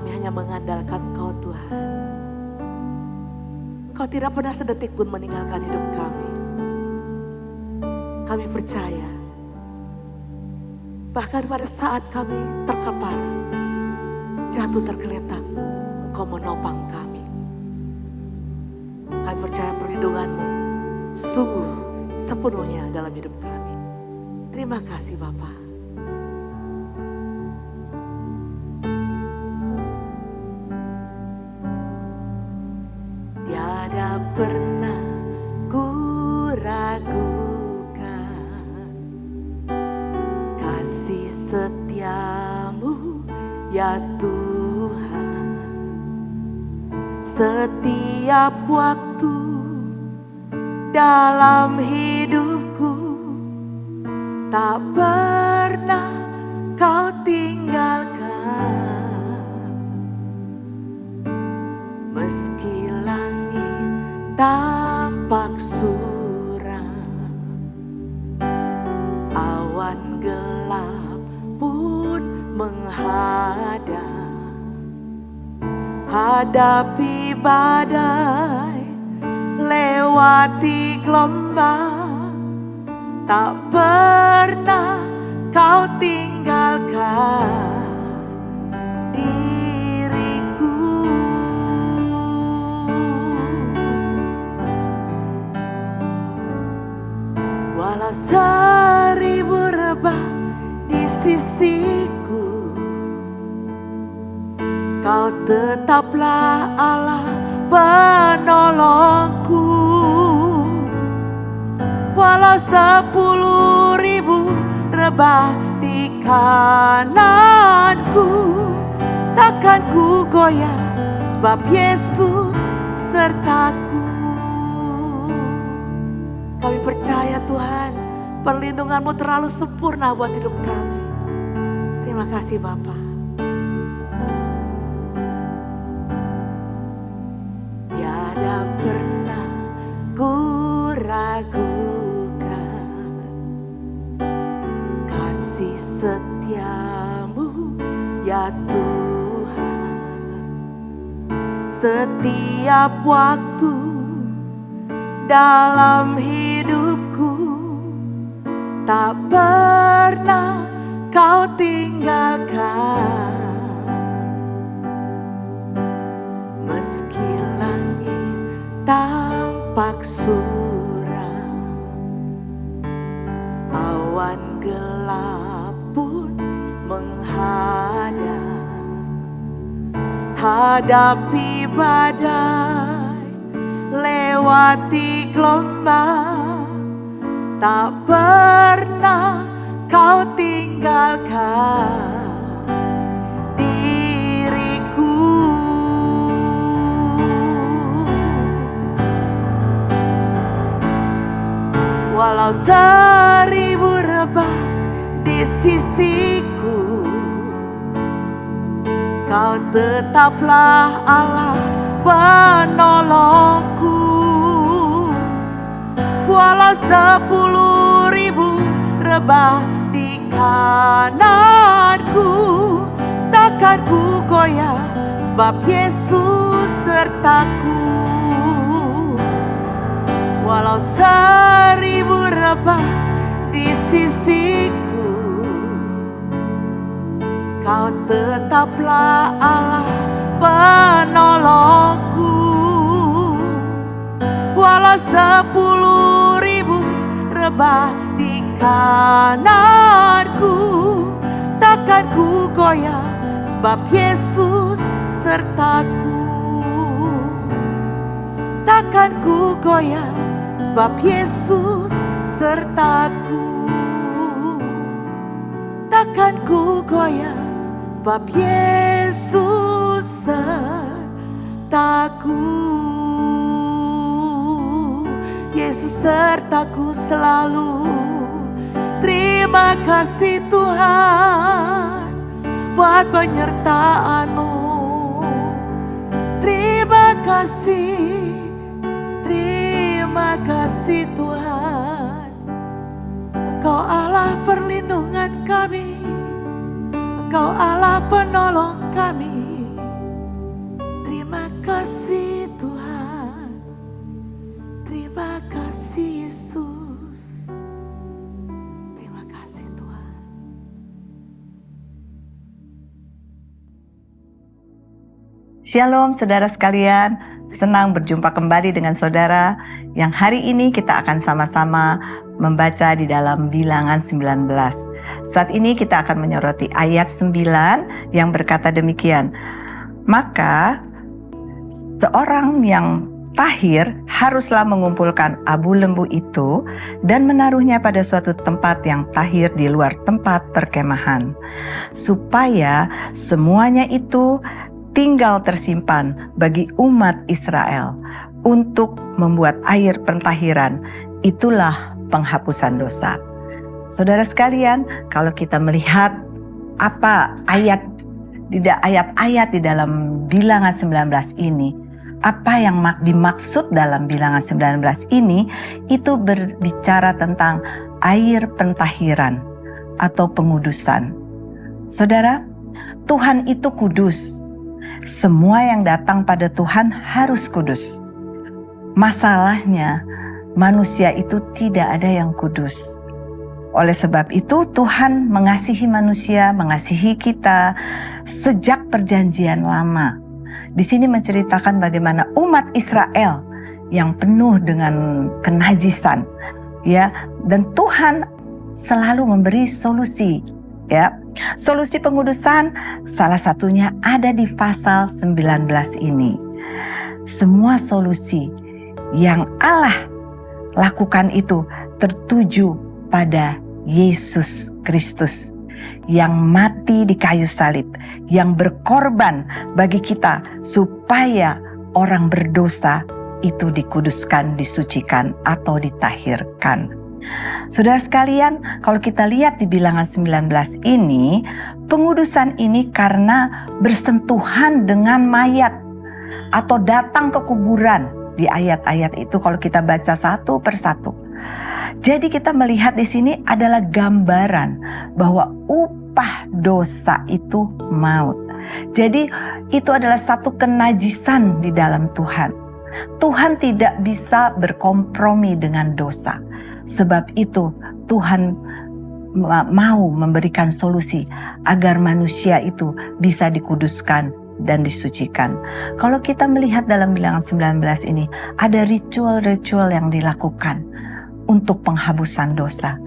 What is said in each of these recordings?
kami hanya mengandalkan Engkau Tuhan. Engkau tidak pernah sedetik pun meninggalkan hidup kami. Kami percaya, bahkan pada saat kami terkapar, jatuh tergeletak, Engkau menopang kami. Kami percaya perlindungan-Mu sungguh sepenuhnya dalam hidup kami. Terima kasih Bapa. Tiada pernah ku ragukan kasih setiamu ya Tuhan. Setiap waktu dalam hidupku tak pernah Kau tinggalkan. Meski langit tampak suram, awan gelap pun menghadang. Hadapi badai, lewati gelombang, tak pernah Kau tinggalkan diriku. Walau 1000 rebah di sisiku, Kau tetaplah Allah penolongku. Walau 10.000 rebah di kananku, takkan ku goyah sebab Yesus sertaku. Kami percaya Tuhan, perlindungan-Mu terlalu sempurna buat hidup kami. Terima kasih Bapa. Tiada pernah ku ragukan kasih setiamu ya Tuhan. Setiap waktu dalam hidupku tak pernah Kau tinggalkan. Meski langit tampak suram, awan gelap pun menghadang. Hadapi badai, lewati gelombang, tak pernah Kau tinggalkan diriku. Walau 1000 rebah di sisiku, Kau tetaplah Allah penolongku. Walau 10.000 rebah di kananku, takkan ku goyah sebab Yesus sertaku. Walau 1000 rebah di sisiku, Kau tetaplah Allah penolongku. Walau 10.000 rebah di kananku, takkan ku goyah sebab Yesus sertaku. Takkan ku goyah sebab Yesus sertaku. Takkan ku goyah sebab Yesus sertaku. Yesus sertaku selalu. Terima kasih Tuhan buat penyertaan-Mu. Terima kasih Tuhan. Engkau Allah perlindungan kami, Engkau Allah penolong kami. Terima kasih Tuhan, terima kasih Yesus, terima kasih Tuhan. Shalom saudara sekalian, senang berjumpa kembali dengan saudara yang hari ini kita akan sama-sama membaca di dalam Bilangan 19. Saat ini kita akan menyoroti ayat 9 yang berkata demikian. Maka seorang yang tahir haruslah mengumpulkan abu lembu itu dan menaruhnya pada suatu tempat yang tahir di luar tempat perkemahan, supaya semuanya itu tinggal tersimpan bagi umat Israel untuk membuat air pentahiran. Itulah penghapusan dosa. Saudara sekalian, kalau kita melihat apa ayat-ayat di dalam Bilangan 19 ini, apa yang dimaksud dalam Bilangan 19 ini, itu berbicara tentang air pentahiran atau pengudusan. Saudara, Tuhan itu kudus. Semua yang datang pada Tuhan harus kudus. Masalahnya, manusia itu tidak ada yang kudus. Oleh sebab itu Tuhan mengasihi manusia, mengasihi kita sejak perjanjian lama. Di sini menceritakan bagaimana umat Israel yang penuh dengan kenajisan, ya, dan Tuhan selalu memberi solusi, ya. Solusi pengudusan salah satunya ada di pasal 19 ini. Semua solusi yang Allah lakukan itu tertuju pada Yesus Kristus yang mati di kayu salib, yang berkorban bagi kita supaya orang berdosa itu dikuduskan, disucikan atau ditahirkan. Saudara sekalian, kalau kita lihat di Bilangan 19 ini, pengudusan ini karena bersentuhan dengan mayat atau datang ke kuburan. Di ayat-ayat itu kalau kita baca satu persatu. Jadi kita melihat di sini adalah gambaran bahwa upah dosa itu maut. Jadi itu adalah satu kenajisan di dalam Tuhan. Tuhan tidak bisa berkompromi dengan dosa. Sebab itu Tuhan mau memberikan solusi agar manusia itu bisa dikuduskan dan disucikan. Kalau kita melihat dalam Bilangan 19 ini, ada ritual-ritual yang dilakukan untuk penghabusan dosa.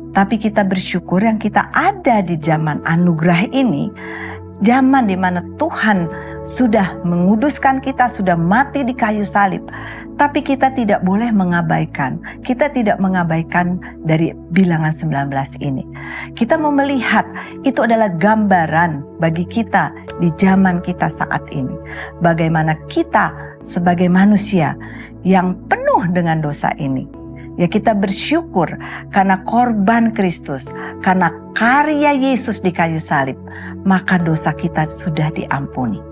Tapi kita bersyukur yang kita ada di zaman anugerah ini, zaman di mana Tuhan sudah menguduskan kita, sudah mati di kayu salib. Tapi kita tidak boleh mengabaikan. Kita tidak mengabaikan dari Bilangan 19 ini. Kita mau melihat itu adalah gambaran bagi kita di zaman kita saat ini. Bagaimana kita sebagai manusia yang penuh dengan dosa ini. Ya, kita bersyukur karena korban Kristus, karena karya Yesus di kayu salib, maka dosa kita sudah diampuni.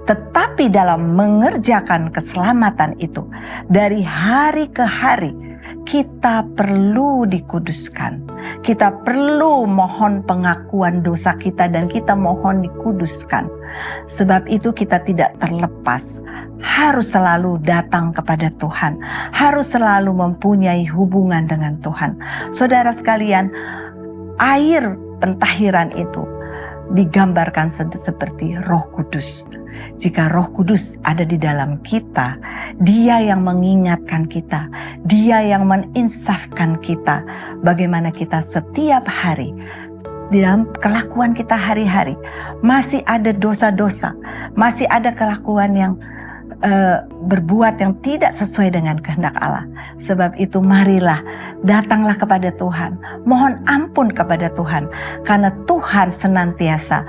Tetapi dalam mengerjakan keselamatan itu, dari hari ke hari, kita perlu dikuduskan. Kita perlu mohon pengakuan dosa kita dan kita mohon dikuduskan. Sebab itu kita tidak terlepas. Harus selalu datang kepada Tuhan. Harus selalu mempunyai hubungan dengan Tuhan. Saudara sekalian, air pentahiran itu digambarkan seperti Roh Kudus. Jika Roh Kudus ada di dalam kita, Dia yang mengingatkan kita, Dia yang meninsafkan kita, bagaimana kita setiap hari di dalam kelakuan kita hari-hari masih ada dosa-dosa, masih ada kelakuan yang berbuat yang tidak sesuai dengan kehendak Allah. Sebab itu marilah datanglah kepada Tuhan, mohon ampun kepada Tuhan, karena Tuhan senantiasa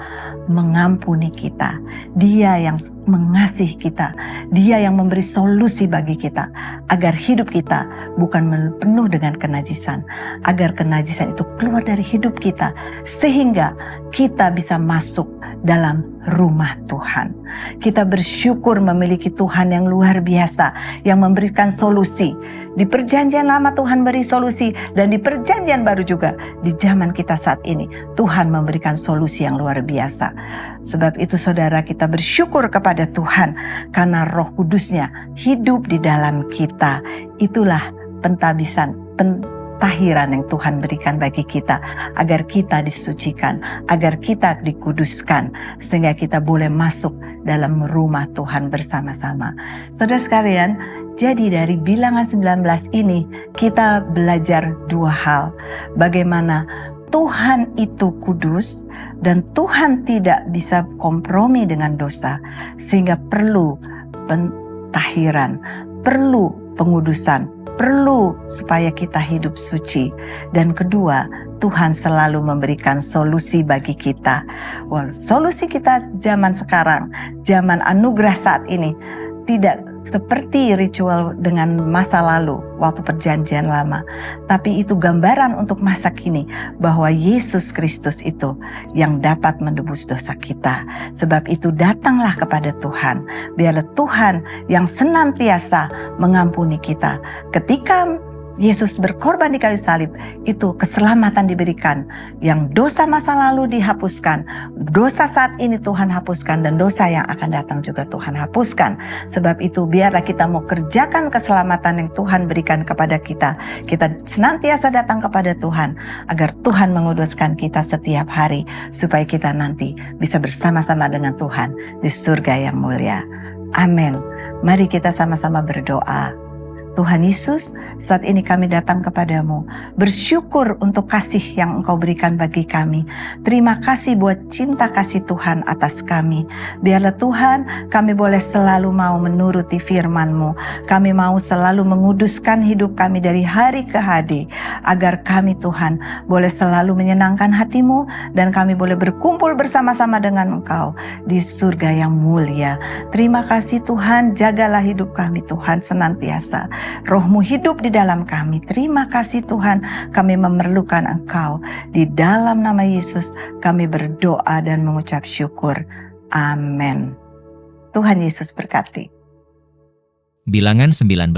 mengampuni kita. Dia yang mengasihi kita, Dia yang memberi solusi bagi kita agar hidup kita bukan penuh dengan kenajisan, agar kenajisan itu keluar dari hidup kita sehingga kita bisa masuk dalam rumah Tuhan. Kita bersyukur memiliki Tuhan yang luar biasa yang memberikan solusi. Di perjanjian lama Tuhan beri solusi, dan di perjanjian baru juga di zaman kita saat ini Tuhan memberikan solusi yang luar biasa. Sebab itu saudara, kita bersyukur kepada Tuhan karena Roh Kudusnya hidup di dalam kita. Itulah pentahiran yang Tuhan berikan bagi kita, agar kita disucikan, agar kita dikuduskan, sehingga kita boleh masuk dalam rumah Tuhan bersama-sama. Saudara sekalian, jadi dari bilangan 19 ini kita belajar dua hal. Bagaimana Tuhan itu kudus dan Tuhan tidak bisa kompromi dengan dosa, sehingga perlu pentahiran, perlu pengudusan, perlu supaya kita hidup suci. Dan kedua, Tuhan selalu memberikan solusi bagi kita. Solusi kita zaman sekarang, zaman anugerah saat ini, tidak seperti ritual dengan masa lalu waktu perjanjian lama, tapi itu gambaran untuk masa kini bahwa Yesus Kristus itu yang dapat menebus dosa kita. Sebab itu datanglah kepada Tuhan, biarlah Tuhan yang senantiasa mengampuni kita. Ketika Yesus berkorban di kayu salib, itu keselamatan diberikan. Yang dosa masa lalu dihapuskan, dosa saat ini Tuhan hapuskan, dan dosa yang akan datang juga Tuhan hapuskan. Sebab itu biarlah kita mau kerjakan keselamatan yang Tuhan berikan kepada kita. Kita senantiasa datang kepada Tuhan, agar Tuhan menguduskan kita setiap hari, supaya kita nanti bisa bersama-sama dengan Tuhan di surga yang mulia. Amin. Mari kita sama-sama berdoa. Tuhan Yesus, saat ini kami datang kepadamu, bersyukur untuk kasih yang Engkau berikan bagi kami. Terima kasih buat cinta kasih Tuhan atas kami. Biarlah Tuhan, kami boleh selalu mau menuruti firman-Mu. Kami mau selalu menguduskan hidup kami dari hari ke hari, agar kami Tuhan boleh selalu menyenangkan hati-Mu, dan kami boleh berkumpul bersama-sama dengan Engkau di surga yang mulia. Terima kasih Tuhan, jagalah hidup kami Tuhan senantiasa. Roh-Mu hidup di dalam kami. Terima kasih Tuhan, kami memerlukan Engkau. Di dalam nama Yesus kami berdoa dan mengucap syukur. Amin. Tuhan Yesus berkati. Bilangan 19.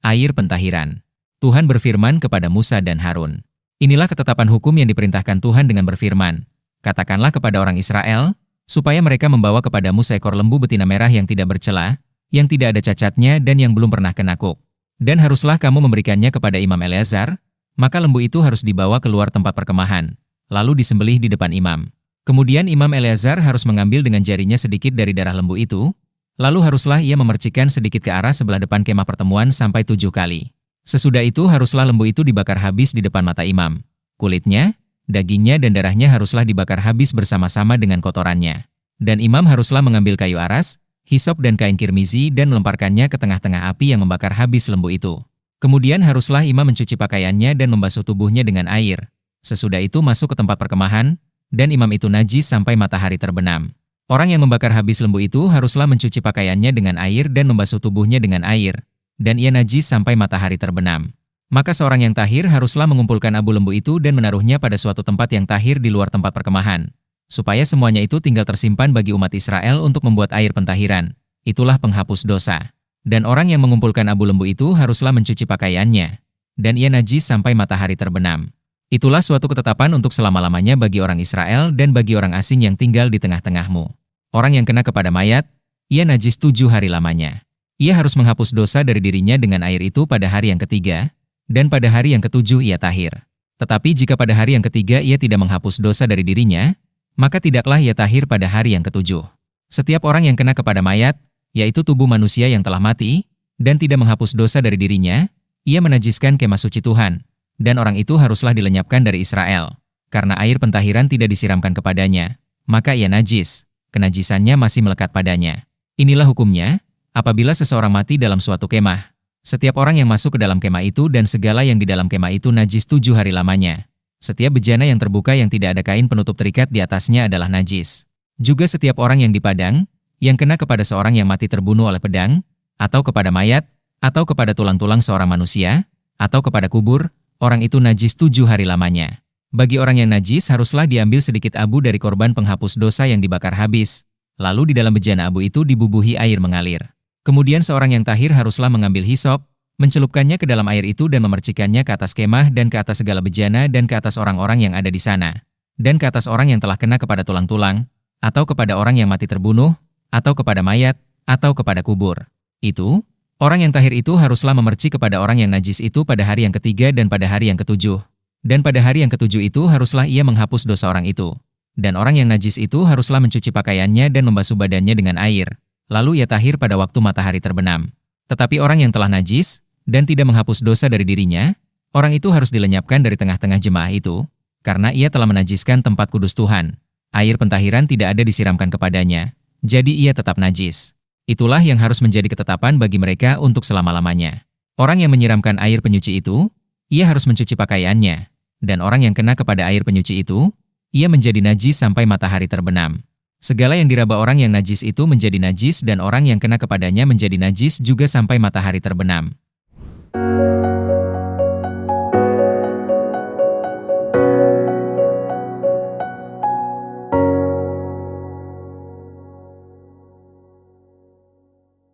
Air pentahiran. Tuhan berfirman kepada Musa dan Harun. Inilah ketetapan hukum yang diperintahkan Tuhan dengan berfirman. Katakanlah kepada orang Israel, supaya mereka membawa kepadamu seekor lembu betina merah yang tidak bercela, yang tidak ada cacatnya dan yang belum pernah kenakuk. Dan haruslah kamu memberikannya kepada Imam Eleazar, maka lembu itu harus dibawa keluar tempat perkemahan, lalu disembelih di depan imam. Kemudian Imam Eleazar harus mengambil dengan jarinya sedikit dari darah lembu itu, lalu haruslah ia memercikkan sedikit ke arah sebelah depan kemah pertemuan sampai 7 kali. Sesudah itu haruslah lembu itu dibakar habis di depan mata imam. Kulitnya, dagingnya dan darahnya haruslah dibakar habis bersama-sama dengan kotorannya. Dan imam haruslah mengambil kayu aras, hisop dan kain kirmizi dan melemparkannya ke tengah-tengah api yang membakar habis lembu itu. Kemudian haruslah imam mencuci pakaiannya dan membasuh tubuhnya dengan air. Sesudah itu masuk ke tempat perkemahan, dan imam itu najis sampai matahari terbenam. Orang yang membakar habis lembu itu haruslah mencuci pakaiannya dengan air dan membasuh tubuhnya dengan air, dan ia najis sampai matahari terbenam. Maka seorang yang tahir haruslah mengumpulkan abu lembu itu dan menaruhnya pada suatu tempat yang tahir di luar tempat perkemahan, supaya semuanya itu tinggal tersimpan bagi umat Israel untuk membuat air pentahiran. Itulah penghapus dosa. Dan orang yang mengumpulkan abu lembu itu haruslah mencuci pakaiannya, dan ia najis sampai matahari terbenam. Itulah suatu ketetapan untuk selama-lamanya bagi orang Israel dan bagi orang asing yang tinggal di tengah-tengahmu. Orang yang kena kepada mayat, ia najis 7 hari lamanya. Ia harus menghapus dosa dari dirinya dengan air itu pada hari yang ketiga, dan pada hari yang ketujuh ia tahir. Tetapi jika pada hari yang ketiga ia tidak menghapus dosa dari dirinya, maka tidaklah ia tahir pada hari yang ketujuh. Setiap orang yang kena kepada mayat, yaitu tubuh manusia yang telah mati, dan tidak menghapus dosa dari dirinya, ia menajiskan kemah suci Tuhan, dan orang itu haruslah dilenyapkan dari Israel. Karena air pentahiran tidak disiramkan kepadanya, maka ia najis, kenajisannya masih melekat padanya. Inilah hukumnya, apabila seseorang mati dalam suatu kemah, setiap orang yang masuk ke dalam kemah itu dan segala yang di dalam kemah itu najis 7 hari lamanya. Setiap bejana yang terbuka yang tidak ada kain penutup terikat di atasnya adalah najis. Juga setiap orang yang di padang, yang kena kepada seorang yang mati terbunuh oleh pedang, atau kepada mayat, atau kepada tulang-tulang seorang manusia, atau kepada kubur, orang itu najis 7 hari lamanya. Bagi orang yang najis haruslah diambil sedikit abu dari korban penghapus dosa yang dibakar habis, lalu di dalam bejana abu itu dibubuhi air mengalir. Kemudian seorang yang tahir haruslah mengambil hisop, mencelupkannya ke dalam air itu dan memercikannya ke atas kemah dan ke atas segala bejana dan ke atas orang-orang yang ada di sana, dan ke atas orang yang telah kena kepada tulang-tulang, atau kepada orang yang mati terbunuh, atau kepada mayat, atau kepada kubur. Itu, orang yang tahir itu haruslah memerci kepada orang yang najis itu pada hari yang ketiga dan pada hari yang ketujuh. Dan pada hari yang ketujuh itu haruslah ia menghapus dosa orang itu. Dan orang yang najis itu haruslah mencuci pakaiannya dan membasuh badannya dengan air. Lalu ia tahir pada waktu matahari terbenam. Tetapi orang yang telah najis dan tidak menghapus dosa dari dirinya, orang itu harus dilenyapkan dari tengah-tengah jemaah itu, karena ia telah menajiskan tempat kudus Tuhan. Air pentahiran tidak ada disiramkan kepadanya, jadi ia tetap najis. Itulah yang harus menjadi ketetapan bagi mereka untuk selama-lamanya. Orang yang menyiramkan air penyuci itu, ia harus mencuci pakaiannya, dan orang yang kena kepada air penyuci itu, ia menjadi najis sampai matahari terbenam. Segala yang diraba orang yang najis itu menjadi najis dan orang yang kena kepadanya menjadi najis juga sampai matahari terbenam.